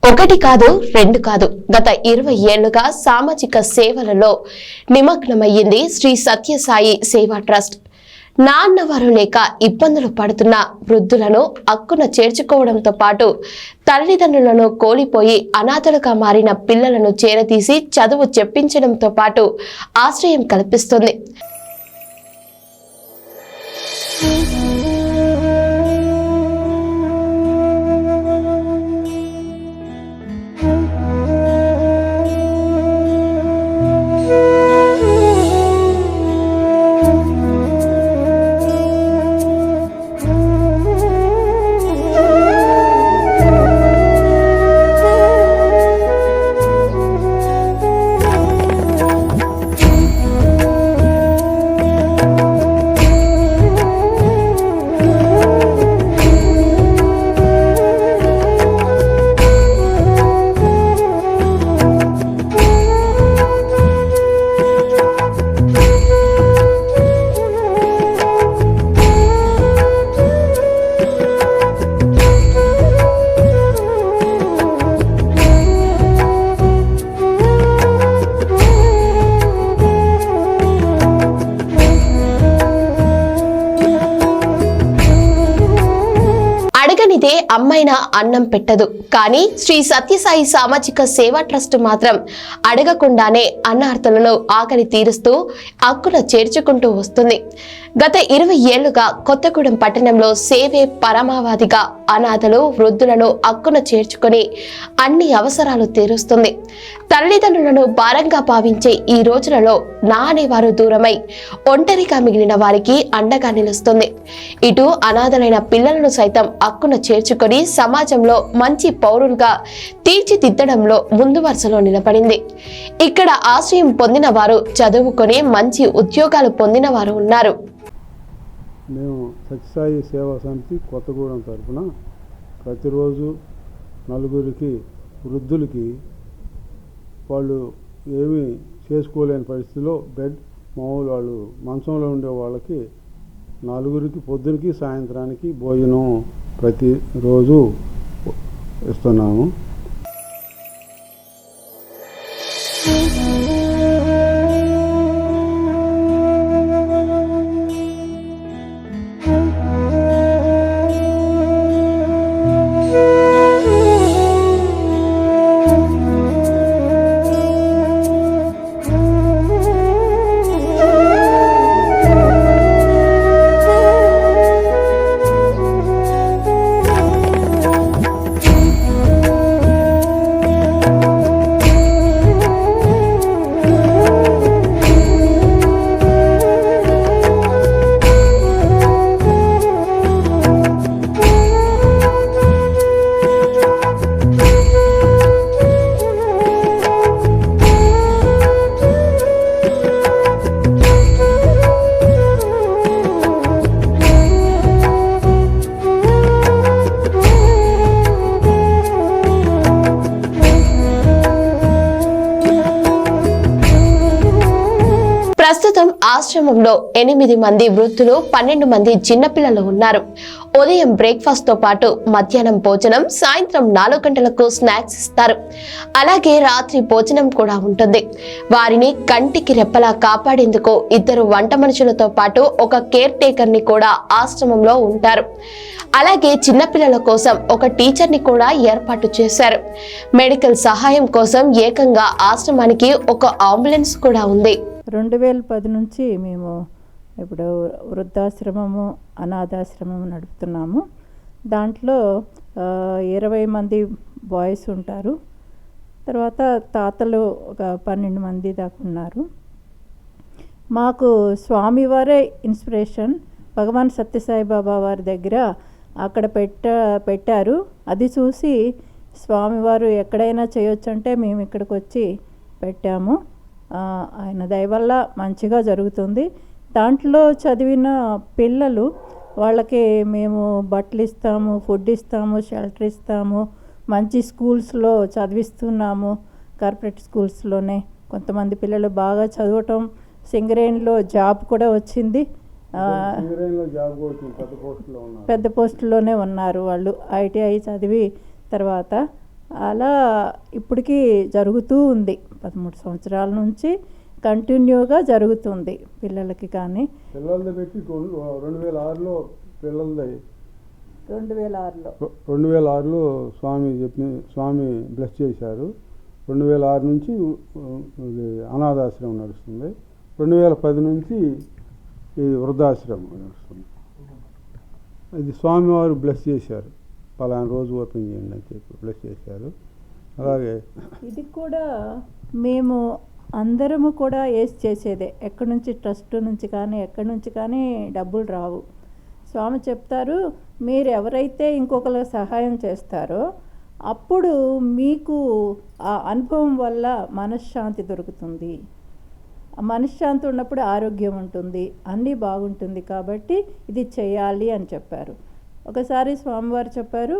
ఒకటి కాదు రెండు కాదు గత 20 ఏళ్లుగా సామాజిక సేవలలో నిమగ్నమయ్యింది శ్రీ సత్యసాయి సేవా ట్రస్ట్. నాన్నవారు లేక ఇబ్బందులు పడుతున్న వృద్ధులను అక్కున చేర్చుకోవడంతో పాటు తల్లిదండ్రులను కోల్పోయి అనాథలుగా మారిన పిల్లలను చేరతీసి చదువు చెప్పించడంతో పాటు ఆశ్రయం కల్పిస్తుంది. అడగనిదే అమ్మైనా అన్నం పెట్టదు. కానీ శ్రీ సత్యసాయి సామాజిక సేవా ట్రస్ట్ మాత్రం అడగకుండానే అన్నార్థులను ఆకలి తీరుస్తూ అక్కున చేర్చుకుంటూ వస్తుంది. గత 20 ఏళ్లుగా కొత్తగూడెం పట్టణంలో సేవే పరమావధిగా అనాథలు వృద్ధులను అక్కున చేర్చుకొని అన్ని అవసరాలు తీరుస్తుంది. తల్లిదండ్రులను భారంగా భావించే ఈ రోజులలో నా అనేవారు దూరమై ఒంటరిగా మిగిలిన వారికి అండగా నిలుస్తుంది. ఇటు అనాథలైన పిల్లలను సైతం అక్కున చేర్చుకొని సమాజంలో మంచి పౌరులుగా తీర్చిదిద్దడంలో ముందు వరుసలో నిలబడింది. ఇక్కడ ఆశ్రయం పొందిన వారు చదువుకొని మంచి ఉద్యోగాలు పొందిన వారు ఉన్నారు. మేము సత్యసాయి సేవా సమితి కొత్తగూడెం తరఫున ప్రతిరోజు నలుగురికి వృద్ధులకి వాళ్ళు ఏమీ చేసుకోలేని పరిస్థితిలో మామూలు వాళ్ళు మంచంలో ఉండే వాళ్ళకి నలుగురికి పొద్దునకి సాయంత్రానికి భోజనం ప్రతిరోజు ఇస్తున్నాము. ప్రస్తుతం ఆశ్రమంలో 8 మంది వృద్ధులు 12 మంది చిన్నపిల్లలు ఉన్నారు. ఉదయం బ్రేక్ఫాస్ట్ తో పాటు మధ్యాహ్నం భోజనం, సాయంత్రం 4 గంటలకు స్నాక్స్ ఇస్తారు. అలాగే రాత్రి భోజనం కూడా ఉంటుంది. వారిని కంటికి రెప్పలా కాపాడేందుకు 2 వంట మనుషులతో పాటు ఒక కేర్ టేకర్ ని కూడా ఆశ్రమంలో ఉంటారు. అలాగే చిన్నపిల్లల కోసం ఒక టీచర్ని కూడా ఏర్పాటు చేశారు. మెడికల్ సహాయం కోసం ఏకంగా ఆశ్రమానికి ఒక అంబులెన్స్ కూడా ఉంది. 2010 నుంచి మేము ఇప్పుడు వృద్ధాశ్రమము అనాథాశ్రమము నడుపుతున్నాము. దాంట్లో 20 మంది బాయ్స్ ఉంటారు. తర్వాత తాతలు ఒక 12 మంది దాకా ఉన్నారు. మాకు స్వామివారే ఇన్స్పిరేషన్. భగవాన్ సత్యసాయి బాబా వారి దగ్గర అక్కడ పెట్టారు. అది చూసి స్వామివారు ఎక్కడైనా చేయొచ్చు అంటే మేము ఇక్కడికి వచ్చి పెట్టాము. ఆయన దయ వల్ల మంచిగా జరుగుతుంది. దాంట్లో చదివిన పిల్లలు వాళ్ళకి మేము బట్టలు ఇస్తాము, ఫుడ్ ఇస్తాము, షెల్టర్ ఇస్తాము, మంచి స్కూల్స్లో చదివిస్తున్నాము. కార్పొరేట్ స్కూల్స్లోనే కొంతమంది పిల్లలు బాగా చదవటం, సింగరేణిలో జాబ్ కూడా వచ్చింది. పెద్ద పోస్టులోనే ఉన్నారు వాళ్ళు. ఐటీఐ చదివి తర్వాత అలా ఇప్పటికీ జరుగుతూ ఉంది. 13 సంవత్సరాల నుంచి కంటిన్యూగా జరుగుతుంది పిల్లలకి. కానీ పిల్లలది పెట్టి 2006లో పిల్లలది 2006లో 2006లో స్వామి బ్లెస్ చేశారు. 2006 నుంచి ఇది అనాథాశ్రమం నడుస్తుంది. 2010 నుంచి ఇది వృద్ధాశ్రమం నడుస్తుంది. ఇది స్వామివారు బ్లెస్ చేశారు, పలానా రోజు ఓపెన్ చేయండి అని చెప్పి బ్లెస్ చేశారు. అలాగే ఇది కూడా మేము అందరము కూడా వేసి చేసేదే. ఎక్కడి నుంచి ట్రస్ట్ నుంచి కానీ ఎక్కడి నుంచి కానీ డబ్బులు రావు. స్వామి చెప్తారు, మీరు ఎవరైతే ఇంకొకరికి సహాయం చేస్తారో అప్పుడు మీకు ఆ అనుభవం వల్ల మనశ్శాంతి దొరుకుతుంది. మనశ్శాంతి ఉన్నప్పుడు ఆరోగ్యం ఉంటుంది, అన్నీ బాగుంటుంది. కాబట్టి ఇది చేయాలి అని చెప్పారు. ఒకసారి స్వామివారు చెప్పారు,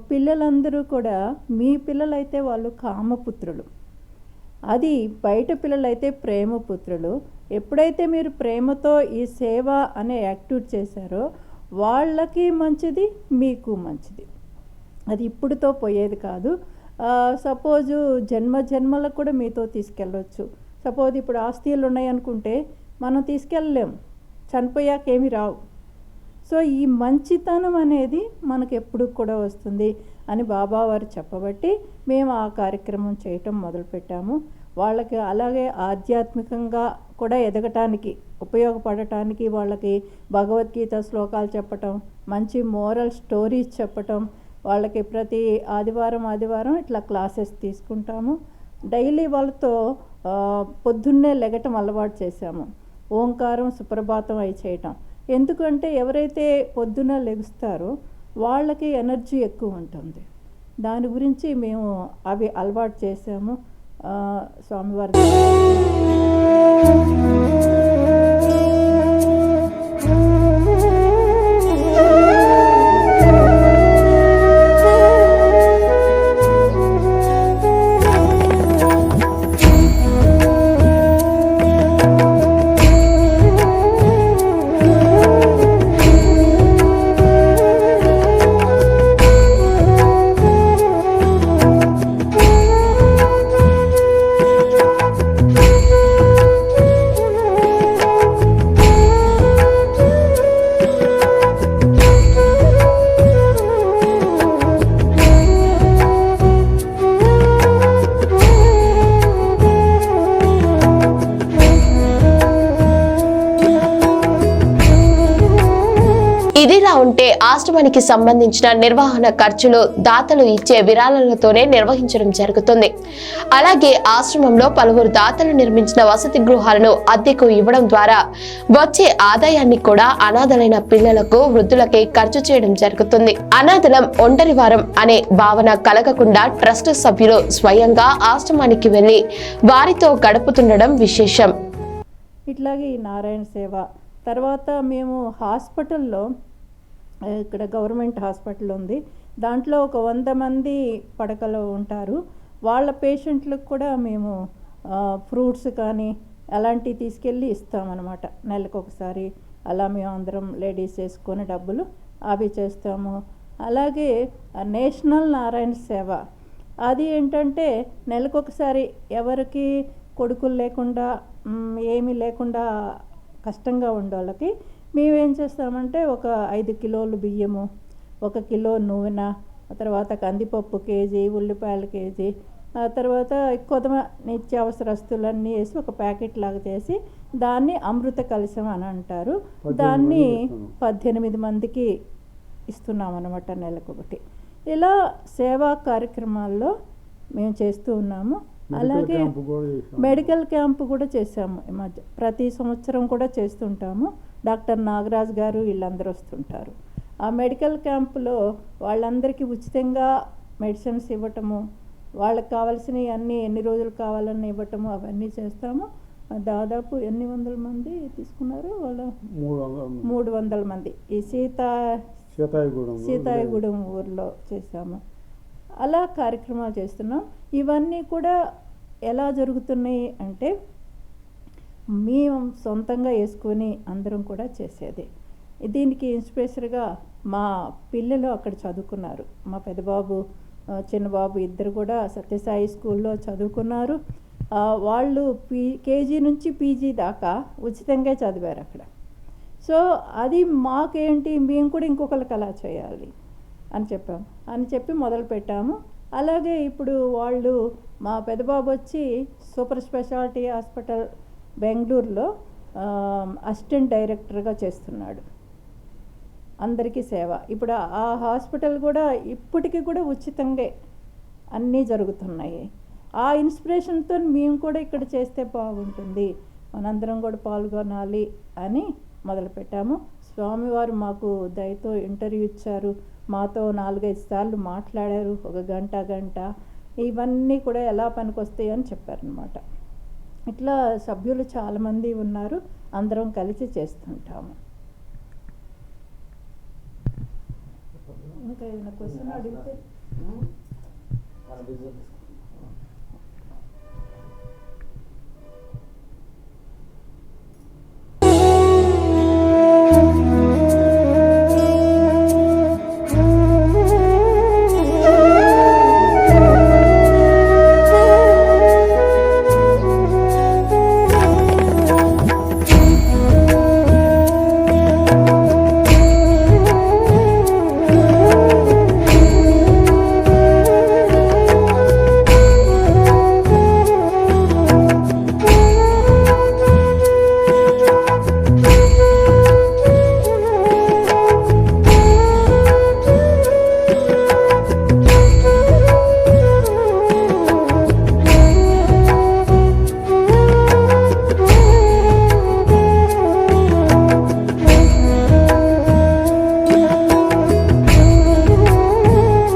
పిల్లలందరూ కూడా మీ పిల్లలైతే వాళ్ళు కామపుత్రులు, అది బయట పిల్లలైతే ప్రేమపుత్రులు. ఎప్పుడైతే మీరు ప్రేమతో ఈ సేవ అనే యాక్టివిటీ చేశారో వాళ్ళకి మంచిది, మీకు మంచిది. అది ఇప్పుడుతో పోయేది కాదు. సపోజు జన్మలకు కూడా మీతో తీసుకెళ్ళవచ్చు. సపోజ్ ఇప్పుడు ఆస్తులు ఉన్నాయనుకుంటే మనం తీసుకెళ్ళలేము, చనిపోయాక ఏమి రావు. సో ఈ మంచితనం అనేది మనకు ఎప్పుడు కూడా వస్తుంది అని బాబావారు చెప్పబట్టి మేము ఆ కార్యక్రమం చేయటం మొదలుపెట్టాము. వాళ్ళకి అలాగే ఆధ్యాత్మికంగా కూడా ఎదగటానికి ఉపయోగపడటానికి వాళ్ళకి భగవద్గీత శ్లోకాలు చెప్పటం, మంచి మోరల్ స్టోరీస్ చెప్పటం, వాళ్ళకి ప్రతి ఆదివారం ఇట్లా క్లాసెస్ తీసుకుంటాము. డైలీ వాళ్ళతో పొద్దున్నే లెగటం అలవాటు చేశాము. ఓంకారం సుప్రభాతం అవి చేయటం. ఎందుకంటే ఎవరైతే పొద్దున్న లెగుస్తారో వాళ్ళకి ఎనర్జీ ఎక్కువ ఉంటుంది. దాని గురించి మేము అవి అలవాటు చేసాము. స్వామివారి ఇదిలా ఉంటే ఆశ్రమానికి సంబంధించిన నిర్వహణ ఖర్చులు దాతలు ఇచ్చే విరాళాలతోనే నిర్వహించడం జరుగుతుంది. అలాగే ఆశ్రమంలో పలువురు దాతలు నిర్మించిన వసతి గృహాలను అద్దెకు ఇవ్వడం ద్వారా వచ్చే ఆదాయాన్ని కూడా అనాథలైన పిల్లలకు, వృద్ధులకే ఖర్చు చేయడం జరుగుతుంది. అనాథలం ఒంటరివారం అనే భావన కలగకుండా ట్రస్ట్ సభ్యులు స్వయంగా ఆశ్రమానికి వెళ్లి వారితో గడుపుతుండడం విశేషం. ఇట్లాగే ఈ నారాయణ సేవ తర్వాత మేము హాస్పిటల్లో, ఇక్కడ గవర్నమెంట్ హాస్పిటల్ ఉంది, దాంట్లో ఒక 100 మంది పడకలు ఉంటారు. వాళ్ళ పేషెంట్లకు కూడా మేము ఫ్రూట్స్ కానీ అలాంటివి తీసుకెళ్ళి ఇస్తామన్నమాట. నెలకు ఒకసారి అలా మేము అందరం లేడీస్ చేసుకొని డబ్బులు అవి చేస్తాము. అలాగే నేషనల్ నారాయణ సేవ, అది ఏంటంటే నెలకొకసారి ఎవరికి కొడుకులు లేకుండా ఏమీ లేకుండా కష్టంగా ఉండే వాళ్ళకి మేమేం చేస్తామంటే ఒక 5 కిలోలు బియ్యము, 1 కిలో నూనె, తర్వాత కందిపప్పు కేజీ, ఉల్లిపాయలు కేజీ, ఆ తర్వాత కొద్దిమ నిత్యావసరస్తులన్నీ వేసి ఒక ప్యాకెట్ లాగా చేసి దాన్ని అమృత కలశం అని అంటారు. దాన్ని 18 మందికి ఇస్తున్నాం అన్నమాట నెలకొకటి. ఇలా సేవా కార్యక్రమాల్లో మేము చేస్తూ ఉన్నాము. అలాగే మెడికల్ క్యాంపు కూడా చేసాము ఈ మధ్య. ప్రతి సంవత్సరం కూడా చేస్తుంటాము. డాక్టర్ నాగరాజ్ గారు వీళ్ళందరూ వస్తుంటారు. ఆ మెడికల్ క్యాంపులో వాళ్ళందరికీ ఉచితంగా మెడిసిన్స్ ఇవ్వటము, వాళ్ళకి కావాల్సినవి అన్నీ ఎన్ని రోజులు కావాలని ఇవ్వటము అవన్నీ చేస్తాము. దాదాపు ఎన్ని వందల మంది తీసుకున్నారు వాళ్ళు? 300 మంది ఈ సీతాయిగూడెం ఊర్లో చేశాము. అలా కార్యక్రమాలు చేస్తున్నాం. ఇవన్నీ కూడా ఎలా జరుగుతున్నాయి అంటే మేము సొంతంగా వేసుకొని అందరం కూడా చేసేది. దీనికి ఇన్స్పిరేషన్గా మా పిల్లలు అక్కడ చదువుకున్నారు. మా పెద్దబాబు చిన్నబాబు ఇద్దరు కూడా సత్యసాయి స్కూల్లో చదువుకున్నారు. వాళ్ళు కేజీ నుంచి పీజీ దాకా ఉచితంగా చదివారు అక్కడ. సో అది మాకేంటి, మేము కూడా ఇంకొకరికి అలా చేయాలి అని చెప్పి మొదలుపెట్టాము. అలాగే ఇప్పుడు వాళ్ళు మా పెద్దబాబు వచ్చి సూపర్ స్పెషాలిటీ హాస్పిటల్ బెంగళూరులో అసిస్టెంట్ డైరెక్టర్గా చేస్తున్నాడు, అందరికీ సేవ. ఇప్పుడు ఆ హాస్పిటల్ కూడా ఇప్పటికీ కూడా ఉచితంగా అన్నీ జరుగుతున్నాయి. ఆ ఇన్స్పిరేషన్తో మేము కూడా ఇక్కడ చేస్తే బాగుంటుంది, మనందరం కూడా పాల్గొనాలి అని మొదలుపెట్టాము. స్వామివారు మాకు దయతో ఇంటర్వ్యూ ఇచ్చారు, మాతో 4-5 సార్లు మాట్లాడారు, ఒక గంట ఇవన్నీ కూడా ఎలా పనికొస్తాయి అని చెప్పారనమాట. ఇట్లా సభ్యులు చాలామంది ఉన్నారు, అందరం కలిసి చేస్తుంటాము. ఇంకా ఏమైనా క్వశ్చన్ అడిగితే